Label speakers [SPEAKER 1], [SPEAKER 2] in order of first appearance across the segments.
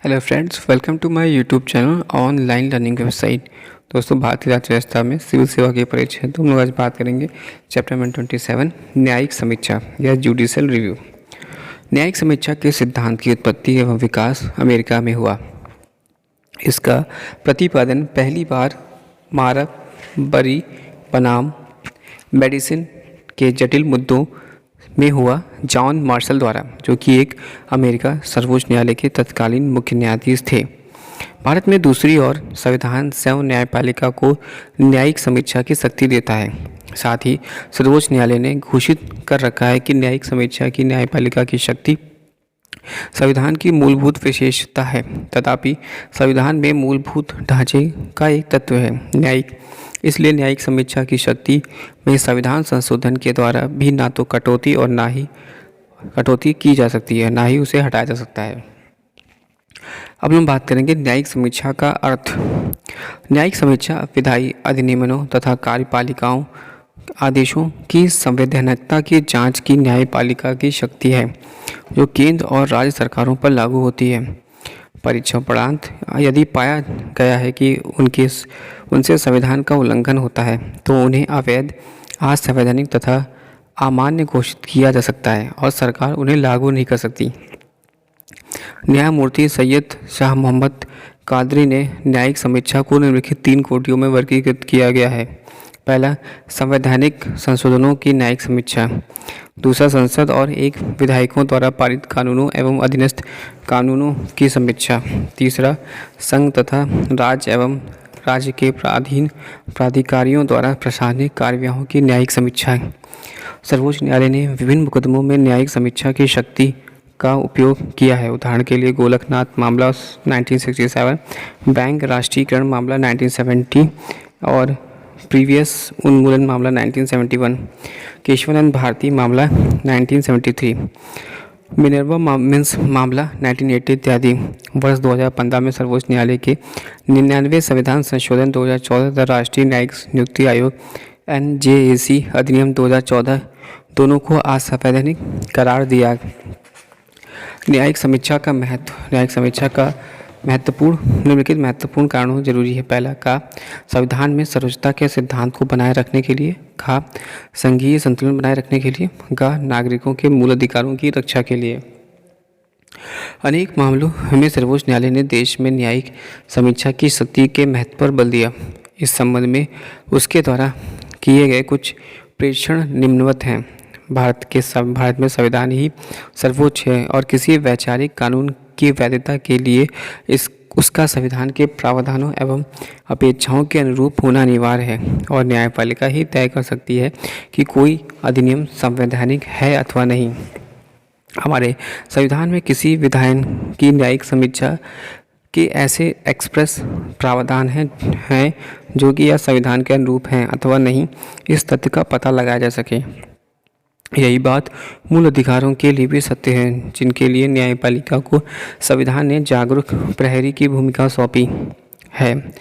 [SPEAKER 1] Hello friends, welcome to my YouTube channel online learning website. दोस्तों, भारतीय राज्य व्यवस्था में सिविल सेवा के परिचय तो हम लोग आज बात करेंगे चैप्टर नंबर 27 न्यायिक समीक्षा या जुडिशियल रिव्यू। न्यायिक समीक्षा के सिद्धांत की उत्पत्ति एवं विकास अमेरिका में हुआ। इसका प्रतिपादन पहली बार मारकबरी बनाम मेडिसिन के जटिल मुद्दों में हुआ जॉन मार्शल द्वारा, जो कि एक अमेरिका सर्वोच्च न्यायालय के तत्कालीन मुख्य न्यायाधीश थे। भारत में दूसरी ओर संविधान स्वयं न्यायपालिका को न्यायिक समीक्षा की शक्ति देता है। साथ ही सर्वोच्च न्यायालय ने घोषित कर रखा है कि न्यायिक समीक्षा की न्यायपालिका की शक्ति संविधान की मूलभूत विशेषता है। तथापि संविधान में मूलभूत ढांचे का एक तत्व है न्यायिक, इसलिए न्यायिक समीक्षा की शक्ति में संविधान संशोधन के द्वारा भी ना तो कटौती और ना ही कटौती की जा सकती है, ना ही उसे हटाया जा सकता है। अब हम बात करेंगे न्यायिक समीक्षा का अर्थ। न्यायिक समीक्षा विधायी अधिनियमों तथा कार्यपालिकाओं आदेशों की संवैधानिकता की जांच की न्यायपालिका की शक्ति है, जो केंद्र और राज्य सरकारों पर लागू होती है। परीक्षापणांत यदि पाया गया है कि उनसे संविधान का उल्लंघन होता है, तो उन्हें अवैध, असंवैधानिक तथा अमान्य घोषित किया जा सकता है और सरकार उन्हें लागू नहीं कर सकती। न्यायमूर्ति सैयद शाह मोहम्मद कादरी ने न्यायिक समीक्षा को निम्नलिखित 3 कोटियों में वर्गीकृत किया गया है। पहला, संवैधानिक संशोधनों की न्यायिक समीक्षा। दूसरा, संसद और एक विधायकों द्वारा पारित कानूनों एवं अधीनस्थ कानूनों की समीक्षा। तीसरा, संघ तथा राज्य एवं राज्य के अधीन प्राधिकारियों द्वारा प्रशासनिक कार्यवाहियों की न्यायिक समीक्षा है। सर्वोच्च न्यायालय ने विभिन्न मुकदमों में न्यायिक समीक्षा की शक्ति का उपयोग किया है। उदाहरण के लिए गोलकनाथ मामला 1967, बैंक राष्ट्रीयकरण मामला 1970 और प्रीवियस उन्मूलन मामला 1971, केशवानंद भारती मामला 1973, मिनर्वा मिन्स मामला 1980 इत्यादि। वर्ष 2015 में सर्वोच्च न्यायालय के 99वें संविधान संशोधन 2014 तथा राष्ट्रीय न्यायिक नियुक्ति आयोग NJAC अधिनियम 2014 दोनों को असंवैधानिक करार दिया। न्यायिक समीक्षा का महत्व। न्यायिक समीक्षा का निम्नलिखित महत्वपूर्ण कारणों जरूरी है। पहला, का संविधान में सर्वोच्चता के सिद्धांत को बनाए रखने के लिए, खा संघीय संतुलन बनाए रखने के लिए, गा नागरिकों के मूल अधिकारों की रक्षा के लिए। अनेक मामलों में सर्वोच्च न्यायालय ने देश में न्यायिक समीक्षा की शक्ति के महत्व पर बल दिया। इस संबंध में उसके द्वारा किए गए कुछ प्रेक्षण निम्नवत हैं। भारत में संविधान ही सर्वोच्च है और किसी वैचारिक कानून की वैधता के लिए उसका संविधान के प्रावधानों एवं अपेक्षाओं के अनुरूप होना अनिवार्य है और न्यायपालिका ही तय कर सकती है कि कोई अधिनियम संवैधानिक है अथवा नहीं। हमारे संविधान में किसी विधान की न्यायिक समीक्षा के ऐसे एक्सप्रेस प्रावधान हैं जो कि या संविधान के अनुरूप हैं अथवा नहीं, इस तथ्य का पता लगाया जा सके। यही बात मूल अधिकारों के लिए भी सत्य है, जिनके लिए न्यायपालिका को संविधान ने जागरूक प्रहरी की भूमिका सौंपी है।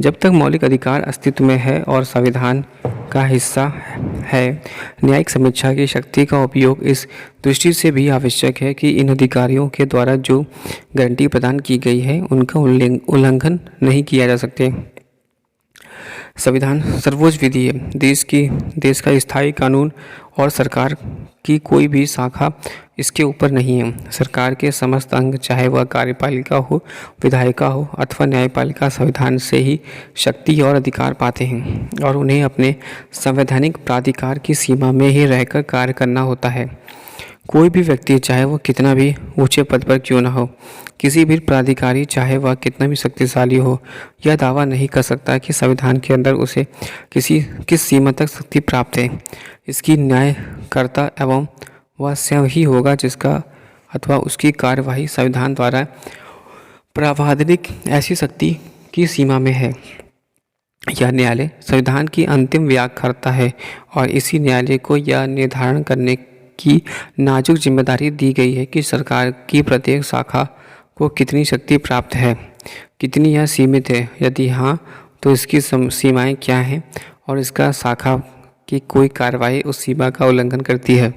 [SPEAKER 1] जब तक मौलिक अधिकार अस्तित्व में है और संविधान का हिस्सा है, न्यायिक समीक्षा की शक्ति का उपयोग इस दृष्टि से भी आवश्यक है कि इन अधिकारियों के द्वारा जो गारंटी प्रदान की गई है उनका उल्लंघन नहीं किया जा सकते। संविधान सर्वोच्च विधि है। देश का स्थायी कानून और सरकार की कोई भी शाखा इसके ऊपर नहीं है। सरकार के समस्त अंग, चाहे वह कार्यपालिका हो, विधायिका हो अथवा न्यायपालिका, संविधान से ही शक्ति और अधिकार पाते हैं और उन्हें अपने संवैधानिक प्राधिकार की सीमा में ही रहकर कार्य करना होता है। कोई भी व्यक्ति, चाहे वह कितना भी ऊंचे पद पर क्यों न हो, किसी भी प्राधिकारी, चाहे वह कितना भी शक्तिशाली हो, यह दावा नहीं कर सकता कि संविधान के अंदर उसे किस सीमा तक शक्ति प्राप्त है। इसकी न्यायकर्ता एवं वह स्वयं ही होगा जिसका अथवा उसकी कार्यवाही संविधान द्वारा प्रावधानिक ऐसी शक्ति की सीमा में है। यह न्यायालय संविधान की अंतिम व्याख्याकर्ता है और इसी न्यायालय को यह निर्धारण करने की नाजुक जिम्मेदारी दी गई है कि सरकार की प्रत्येक शाखा को कितनी शक्ति प्राप्त है, कितनी यह सीमित है, यदि हाँ तो इसकी सीमाएं क्या हैं और इसका शाखा की कोई कार्रवाई उस सीमा का उल्लंघन करती है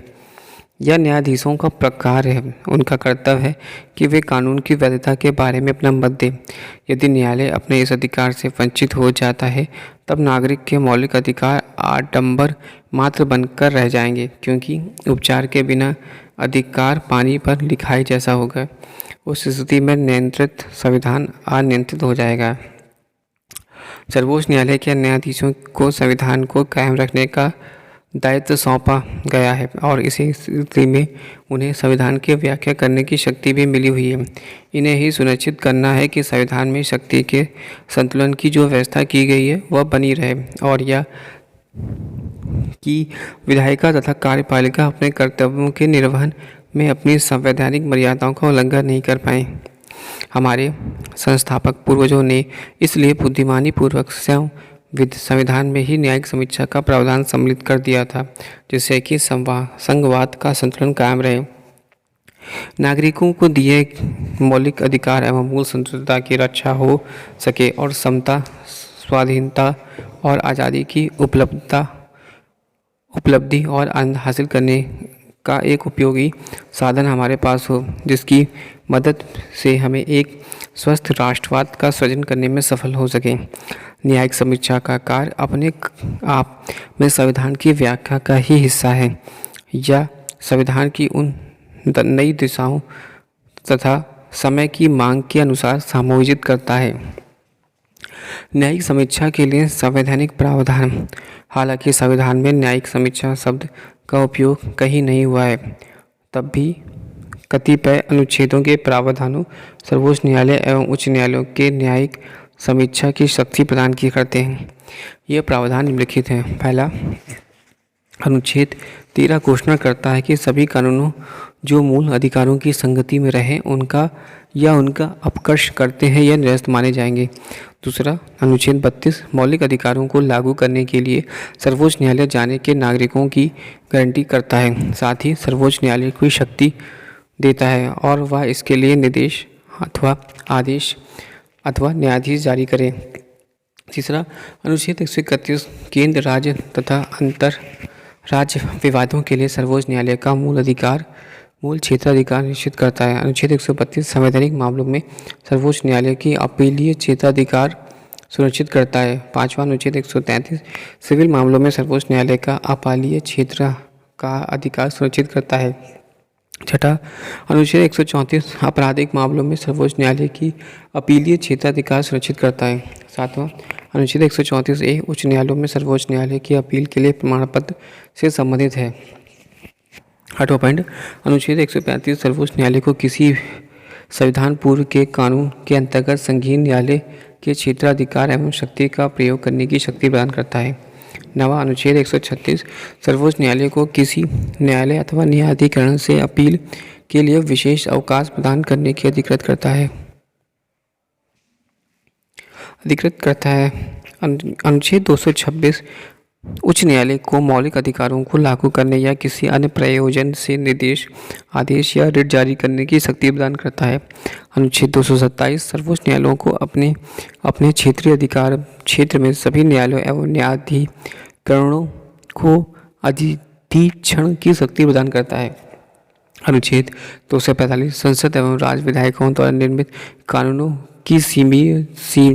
[SPEAKER 1] यह न्यायाधीशों का प्रकार है। उनका कर्तव्य है कि वे कानून की वैधता के बारे में अपना मत दें। यदि न्यायालय अपने इस अधिकार से वंचित हो जाता है, तब नागरिक के मौलिक अधिकार आडंबर मात्र बनकर रह जाएंगे, क्योंकि उपचार के बिना अधिकार पानी पर लिखाई जैसा होगा। उस स्थिति में नियंत्रित संविधान अनियंत्रित हो जाएगा। सर्वोच्च न्यायालय के न्यायाधीशों को संविधान को कायम रखने का दायित्व सौंपा गया है और इसी स्थिति में उन्हें संविधान की व्याख्या करने की शक्ति भी मिली हुई है। इन्हें ही सुनिश्चित करना है कि संविधान में शक्ति के संतुलन की जो व्यवस्था की गई है वह बनी रहे और यह कि विधायिका तथा कार्यपालिका अपने कर्तव्यों के निर्वहन में अपनी संवैधानिक मर्यादाओं का उल्लंघन नहीं कर पाएँ। हमारे संस्थापक पूर्वजों ने इसलिए बुद्धिमानी पूर्वक संविधान में ही न्यायिक समीक्षा का प्रावधान सम्मिलित कर दिया था, जिससे कि संघवाद का संतुलन कायम रहे। नागरिकों को दिए मौलिक अधिकार एवं मूल स्वतंत्रता की रक्षा हो सके और समता, स्वाधीनता और आज़ादी की उपलब्धि और आनंद हासिल करने का एक उपयोगी साधन हमारे पास हो, जिसकी मदद से हमें एक स्वस्थ राष्ट्रवाद का सृजन करने में सफल हो सके। न्यायिक समीक्षा का कार्य अपने आप में संविधान की व्याख्या का ही हिस्सा है या संविधान की उन नई दिशाओं तथा समय की मांग के अनुसार समायोजित करता है। न्यायिक समीक्षा के लिए संवैधानिक प्रावधान। हालांकि संविधान में न्यायिक समीक्षा शब्द का उपयोग कहीं नहीं हुआ है, तब भी कतिपय अनुच्छेदों के प्रावधानों सर्वोच्च न्यायालय एवं उच्च न्यायालयों के न्यायिक समीक्षा की शक्ति प्रदान की करते हैं। ये प्रावधान निम्नलिखित हैं। पहला, अनुच्छेद 13 घोषणा करता है कि सभी कानूनों जो मूल अधिकारों की संगति में रहें उनका अपकर्ष करते हैं या निरस्त माने जाएंगे। दूसरा, अनुच्छेद 32 मौलिक अधिकारों को लागू करने के लिए सर्वोच्च न्यायालय जाने के नागरिकों की गारंटी करता है। साथ ही सर्वोच्च न्यायालय को शक्ति देता है और वह इसके लिए निर्देश अथवा आदेश अथवा न्यायाधीश जारी करे। तीसरा, अनुच्छेद 131 केंद्र, राज्य तथा अंतर राज्य विवादों के लिए सर्वोच्च न्यायालय का मूल क्षेत्राधिकार निश्चित करता है। अनुच्छेद 132 संवैधानिक मामलों में सर्वोच्च न्यायालय की अपीलीय क्षेत्राधिकार सुनिश्चित करता है। पांचवा, अनुच्छेद 133 सिविल मामलों में सर्वोच्च न्यायालय का अपीलीय क्षेत्र का अधिकार सुनिश्चित करता है। छठा, अनुच्छेद 134 आपराधिक मामलों में सर्वोच्च न्यायालय की अपीलीय क्षेत्राधिकार सुनिश्चित करता है। सातवां, अनुच्छेद 134A उच्च न्यायालयों में सर्वोच्च न्यायालय की अपील के लिए प्रमाण पत्र से संबंधित है। आठवां पॉइंट, अनुच्छेद 135 सर्वोच्च न्यायालय को किसी संविधान पूर्व के कानून के अंतर्गत संघीय न्यायालय के क्षेत्राधिकार एवं शक्ति का प्रयोग करने की शक्ति प्रदान करता है। नवा, अनुच्छेद 136 सर्वोच्च न्यायालय को किसी न्यायालय अथवा न्यायाधिकरण से अपील के लिए विशेष अवकाश प्रदान करने की अधिकृत करता है। अनुच्छेद 226 उच्च न्यायालय को मौलिक अधिकारों को लागू करने या किसी अन्य प्रयोजन से निर्देश, आदेश या रिट जारी करने की शक्ति प्रदान करता है। अनुच्छेद 227 सर्वोच्च न्यायालयों को अपने क्षेत्रीय अधिकार क्षेत्र में सभी न्यायालयों एवं न्यायाधिकरणों को अधिक्षण की शक्ति प्रदान करता है। अनुच्छेद 245 संसद एवं राज्य विधायकों द्वारा निर्मित कानूनों की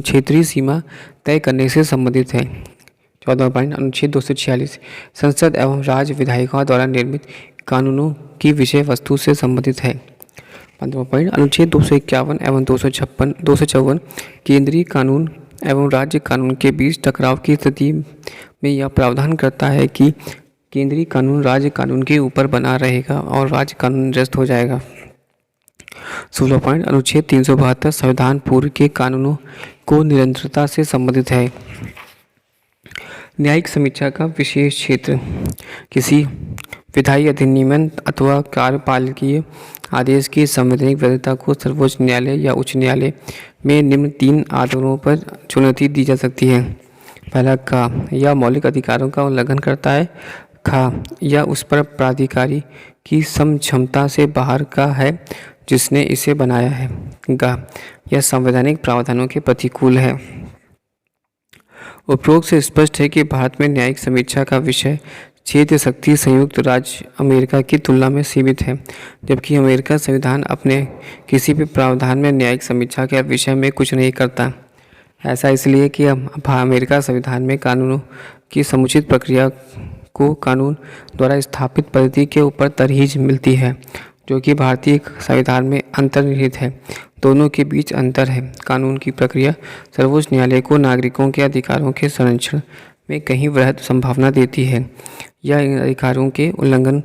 [SPEAKER 1] क्षेत्रीय सीमा तय करने से संबंधित है। 14वां पॉइंट, अनुच्छेद 246 संसद एवं राज्य विधायिकाओं द्वारा निर्मित कानूनों की विषय वस्तु से संबंधित है। 15वां पॉइंट, अनुच्छेद 251 एवं 254 केंद्रीय कानून एवं राज्य कानून के बीच टकराव की स्थिति में यह प्रावधान करता है कि केंद्रीय कानून राज्य कानून के ऊपर बना रहेगा और राज्य कानून निरस्त हो जाएगा। 16वां पॉइंट, अनुच्छेद 372 संविधान पूर्व के कानूनों को निरंतरता से संबंधित है। न्यायिक समीक्षा का विशेष क्षेत्र। किसी विधायी अधिनियम अथवा कार्यपालिकीय आदेश की संवैधानिक वैधता को सर्वोच्च न्यायालय या उच्च न्यायालय में निम्न 3 आधारों पर चुनौती दी जा सकती है। पहला, का यह मौलिक अधिकारों का उल्लंघन करता है। खा, या उस पर प्राधिकारी की समक्षमता से बाहर का है जिसने इसे बनाया है। गा, यह संवैधानिक प्रावधानों के प्रतिकूल है। उपरोक्त से स्पष्ट है कि भारत में न्यायिक समीक्षा का विषय क्षेत्रीय शक्ति संयुक्त राज्य अमेरिका की तुलना में सीमित है, जबकि अमेरिका संविधान अपने किसी भी प्रावधान में न्यायिक समीक्षा के विषय में कुछ नहीं करता। ऐसा इसलिए कि अमेरिका संविधान में कानूनों की समुचित प्रक्रिया को कानून द्वारा स्थापित पद्धति के ऊपर तरजीह मिलती है, जो कि भारतीय संविधान में अंतर्निहित है। दोनों के बीच अंतर है। कानून की प्रक्रिया सर्वोच्च न्यायालय को नागरिकों के अधिकारों के संरक्षण में कहीं वृहद संभावना देती है। यह इन अधिकारों के उल्लंघन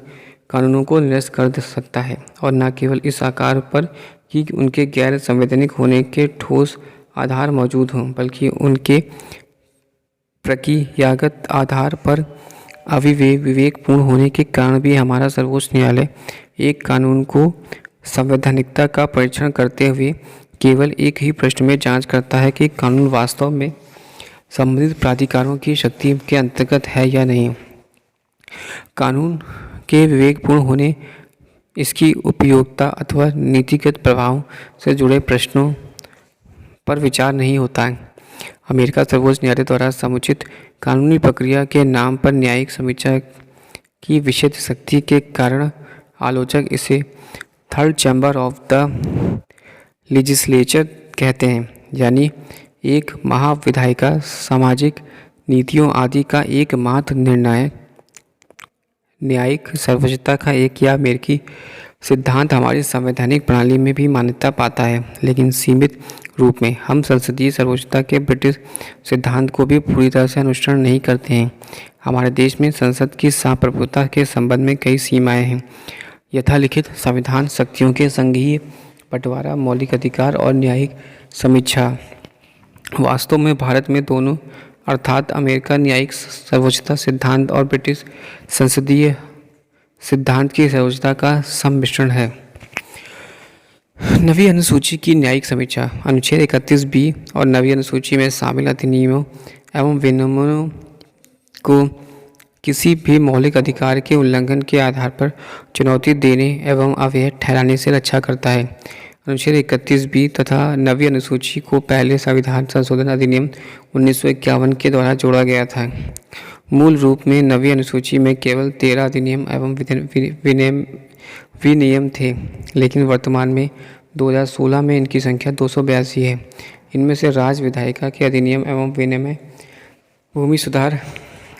[SPEAKER 1] कानूनों को निरस्त कर सकता है, और न केवल इस आकार पर कि उनके गैर संवैधानिक होने के ठोस आधार मौजूद हों, बल्कि उनके प्रक्रियागत आधार पर विवेकपूर्ण होने के कारण भी। हमारा सर्वोच्च न्यायालय एक कानून को संवैधानिकता का परीक्षण करते हुए केवल एक ही प्रश्न में जांच करता है कि कानून वास्तव में संबंधित प्राधिकारों की शक्ति के अंतर्गत है या नहीं। कानून के विवेकपूर्ण होने, इसकी उपयोगिता अथवा नीतिगत प्रभाव से जुड़े प्रश्नों पर विचार नहीं होता है। अमेरिका सर्वोच्च न्यायालय द्वारा समुचित कानूनी प्रक्रिया के नाम पर न्यायिक समीक्षा की विशेष शक्ति के कारण आलोचक इसे third chamber of the legislature कहते हैं, यानी एक महाविधायिका सामाजिक नीतियों आदि का एकमात्र निर्णायक न्यायिक सर्वोच्चता का एक या अमेरिकी सिद्धांत हमारी संवैधानिक प्रणाली में भी मान्यता पाता है, लेकिन सीमित रूप में। हम संसदीय सर्वोच्चता के ब्रिटिश सिद्धांत को भी पूरी तरह से अनुसरण नहीं करते हैं। हमारे देश में संसद की संप्रभुता के संबंध में कई सीमाएं हैं। यथालिखित संविधान शक्तियों के संघीय बंटवारा, मौलिक अधिकार और न्यायिक समीक्षा वास्तव में भारत में दोनों, अर्थात अमेरिका न्यायिक सर्वोच्चता सिद्धांत और ब्रिटिश संसदीय सिद्धांत की सर्वोच्चता का सम्मिश्रण है। नवीं अनुसूची की न्यायिक समीक्षा। अनुच्छेद 31B और नवीं अनुसूची में शामिल अधिनियमों एवं विनियमों को किसी भी मौलिक अधिकार के उल्लंघन के आधार पर चुनौती देने एवं अवैध ठहराने से रक्षा करता है। अनुच्छेद 31B तथा नवीं अनुसूची को पहले संविधान संशोधन अधिनियम 1951 के द्वारा जोड़ा गया था। मूल रूप में नवीं अनुसूची में केवल 13 अधिनियम एवं विनियम थे, लेकिन वर्तमान में 2016 में इनकी संख्या 282 है। इनमें से राज्य विधायिका के अधिनियम एवं विनियम भूमि सुधार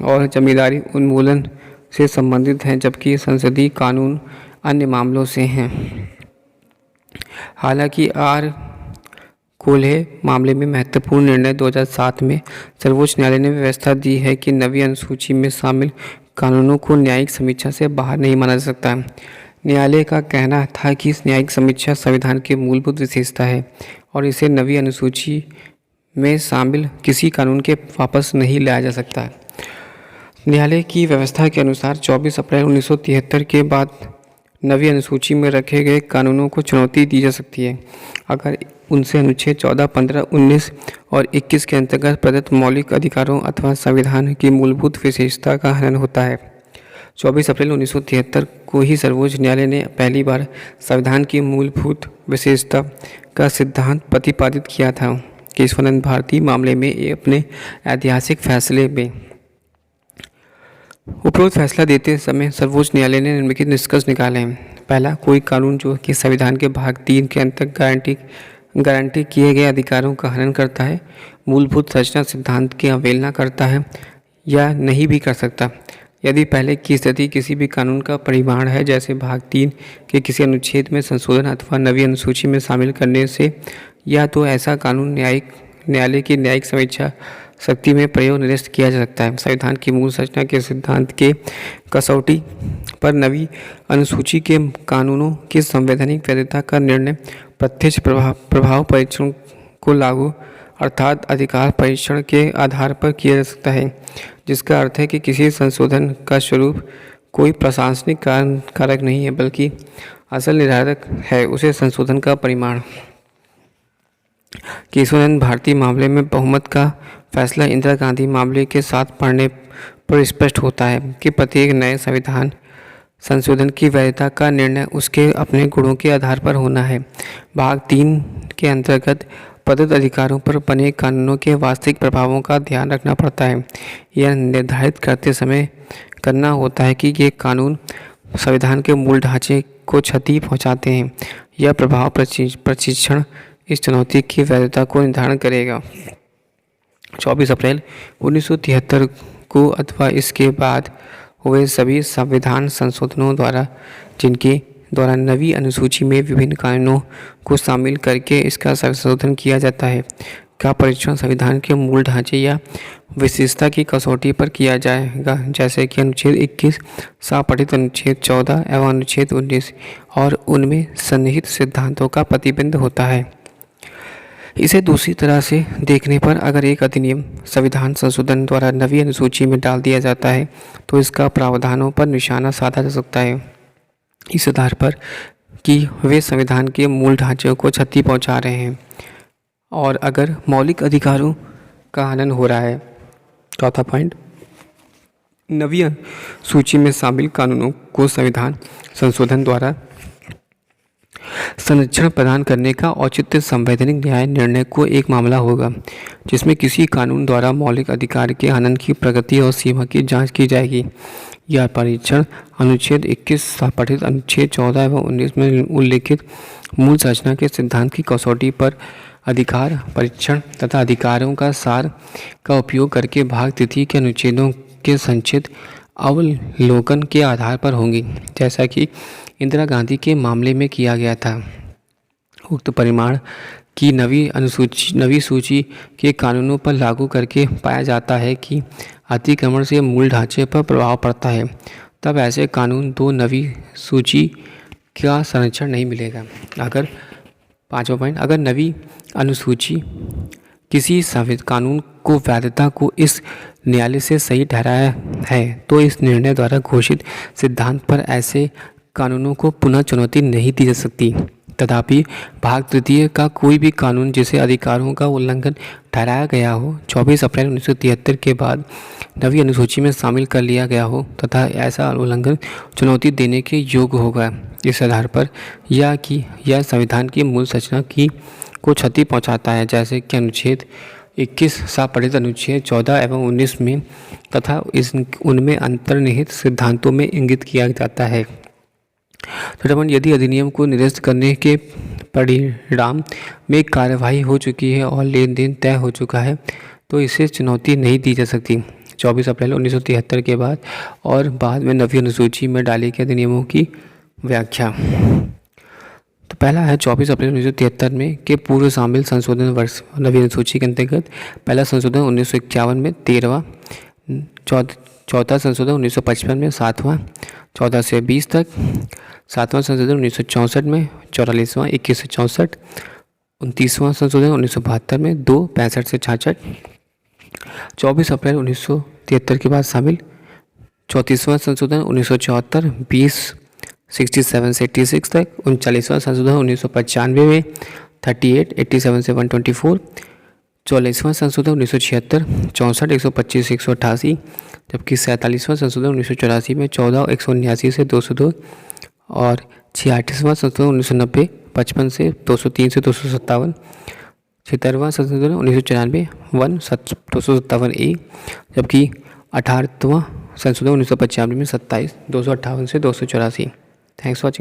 [SPEAKER 1] और जमींदारी उन्मूलन से संबंधित हैं, जबकि संसदीय कानून अन्य मामलों से हैं। हालांकि आर कोल्हे मामले में महत्वपूर्ण निर्णय 2007 में सर्वोच्च न्यायालय ने व्यवस्था दी है कि नवीं अनुसूची में शामिल कानूनों को न्यायिक समीक्षा से बाहर नहीं माना जा सकता। न्यायालय का कहना था कि न्यायिक समीक्षा संविधान की मूलभूत विशेषता है और इसे नवीं अनुसूची में शामिल किसी कानून के वापस नहीं लाया जा सकता। न्यायालय की व्यवस्था के अनुसार 24 अप्रैल 1973 के बाद नवीं अनुसूची में रखे गए कानूनों को चुनौती दी जा सकती है अगर उनसे अनुच्छेद 14, 15, 19 और 21 के अंतर्गत प्रदत्त मौलिक अधिकारों अथवा संविधान की मूलभूत विशेषता का हनन होता है। 24 अप्रैल 1973 को ही सर्वोच्च न्यायालय ने पहली बार संविधान की मूलभूत विशेषता का सिद्धांत प्रतिपादित किया था। केशवानंद भारती मामले में अपने ऐतिहासिक फैसले में उपरोक्त फैसला देते समय सर्वोच्च न्यायालय ने निम्नलिखित निष्कर्ष निकाले हैं। पहला, कोई कानून जो कि संविधान के भाग 3 के अंतर्गत गारंटी किए गए अधिकारों का हनन करता है, मूलभूत संरचना सिद्धांत की अवहेलना करता है या नहीं भी कर सकता। यदि पहले की स्थिति किसी भी कानून का परिमाण है, जैसे भाग 3 के किसी अनुच्छेद में संशोधन अथवा नवीं अनुसूची में शामिल करने से, या तो ऐसा कानून न्यायालय की न्यायिक समीक्षा शक्ति में प्रयोग निरस्त किया जा सकता है। संविधान की मूल संरचना के सिद्धांत के कसौटी पर नवीं अनुसूची के कानूनों की संवैधानिक वैधता का निर्णय प्रत्यक्ष प्रभाव परीक्षण को लागू अर्थात अधिकार परीक्षण के आधार पर किया जा सकता है, जिसका अर्थ है कि किसी संशोधन का स्वरूप कोई प्रशासनिक कारक नहीं है, बल्कि असल निर्धारक है उसे संशोधन का परिमाण। केशवानंद भारती मामले में बहुमत का फैसला इंदिरा गांधी मामले के साथ पढ़ने पर स्पष्ट होता है कि प्रत्येक नए संविधान संशोधन की वैधता का निर्णय उसके अपने गुणों के आधार पर होना है। भाग 3 के अंतर्गत प्रदत्त अधिकारों पर बने कानूनों के वास्तविक प्रभावों का ध्यान रखना पड़ता है। यह निर्धारित करते समय करना होता है कि ये कानून संविधान के मूल ढांचे को क्षति पहुंचाते हैं। यह प्रभाव प्रशिक्षण इस चुनौती की वैधता को निर्धारण करेगा। 24 अप्रैल 1973 को अथवा इसके बाद हुए सभी संविधान संशोधनों द्वारा जिनके द्वारा नवी अनुसूची में विभिन्न कानूनों को शामिल करके इसका संशोधन किया जाता है का परीक्षण संविधान के मूल ढांचे या विशेषता की कसौटी पर किया जाएगा, जैसे कि अनुच्छेद 21 संपठित अनुच्छेद 14 एवं अनुच्छेद 19 और उनमें सन्निहित सिद्धांतों का प्रतिबिंब होता है। इसे दूसरी तरह से देखने पर अगर एक अधिनियम संविधान संशोधन द्वारा नवी अनुसूची में डाल दिया जाता है तो इसका प्रावधानों पर निशाना साधा जा सकता है इस आधार पर कि वे संविधान के मूल ढांचे को क्षति पहुंचा रहे हैं और अगर मौलिक अधिकारों का हनन हो रहा है। चौथा पॉइंट, नवी सूची में शामिल कानूनों को संविधान संशोधन द्वारा संरक्षण प्रदान करने का औचित्य संवैधानिक न्याय निर्णय को एक मामला होगा जिसमें किसी कानून द्वारा मौलिक अधिकार के हनन की प्रगति और सीमा की जांच की जाएगी। यह परीक्षण अनुच्छेद 21 संपठित अनुच्छेद 14 एवं 19 में उल्लिखित मूल संरचना के सिद्धांत की कसौटी पर अधिकार परीक्षण तथा अधिकारों का सार का उपयोग करके भाग तृतीय के अनुच्छेदों के संचित अवलोकन के आधार पर होंगी, जैसा कि इंदिरा गांधी के मामले में किया गया था। उक्त परिमाण की नवी सूची के कानूनों पर लागू करके पाया जाता है कि अतिक्रमण से मूल ढांचे पर प्रभाव पड़ता है, तब ऐसे कानून दो नवी सूची का संरक्षण नहीं मिलेगा। अगर पाँचवा पॉइंट, अगर नवी अनुसूची किसी कानून को वैधता को इस न्यायालय से सही ठहराया है तो इस निर्णय द्वारा घोषित सिद्धांत पर ऐसे कानूनों को पुनः चुनौती नहीं दी जा सकती। तथापि भाग तृतीय का कोई भी कानून जिसे अधिकारों का उल्लंघन ठहराया गया हो 24 अप्रैल 1973 के बाद नवी अनुसूची में शामिल कर लिया गया हो तथा ऐसा उल्लंघन चुनौती देने के योग्य होगा इस आधार पर या कि यह संविधान की मूल संरचना की को क्षति पहुंचाता है, जैसे कि अनुच्छेद 21 संपठित अनुच्छेद 14 एवं 19 में तथा उनमें अंतर्निहित सिद्धांतों में इंगित किया जाता है। यदि अधिनियम को निरस्त करने के परिणाम में कार्यवाही हो चुकी है और लेन देन तय हो चुका है तो इसे चुनौती नहीं दी जा सकती। 24 अप्रैल 1973 के बाद और बाद में नवी अनुसूची में डाले गए अधिनियमों की व्याख्या। तो पहला है 24 अप्रैल 1973 में के पूर्व शामिल संशोधन वर्ष नवी अनुसूची के अंतर्गत पहला संशोधन 1951 में 13वां, चौथा संशोधन 1955 में 7वां, 14 से 20 तक, 7वां संशोधन 1964 में, 44वां 21 से 64, 29वां संशोधन 1972 में 2, 65 से 66, 24 अप्रैल 1973 के बाद शामिल 34वां संशोधन 1974, 20 67 से 86 तक, 39वां संशोधन 1995 में 38, 87 से 124, 44वां संशोधन 1976, 64, 125 से 188, जबकि 47वां संशोधन 1984 में 14, 179 से 202 और 86वां संशोधन 1990, 55 से 203 से 257, 76वां संशोधन 1994, 257A, जबकि 18वां संशोधन 1995 में 27, 258 से 284। Thanks for watching.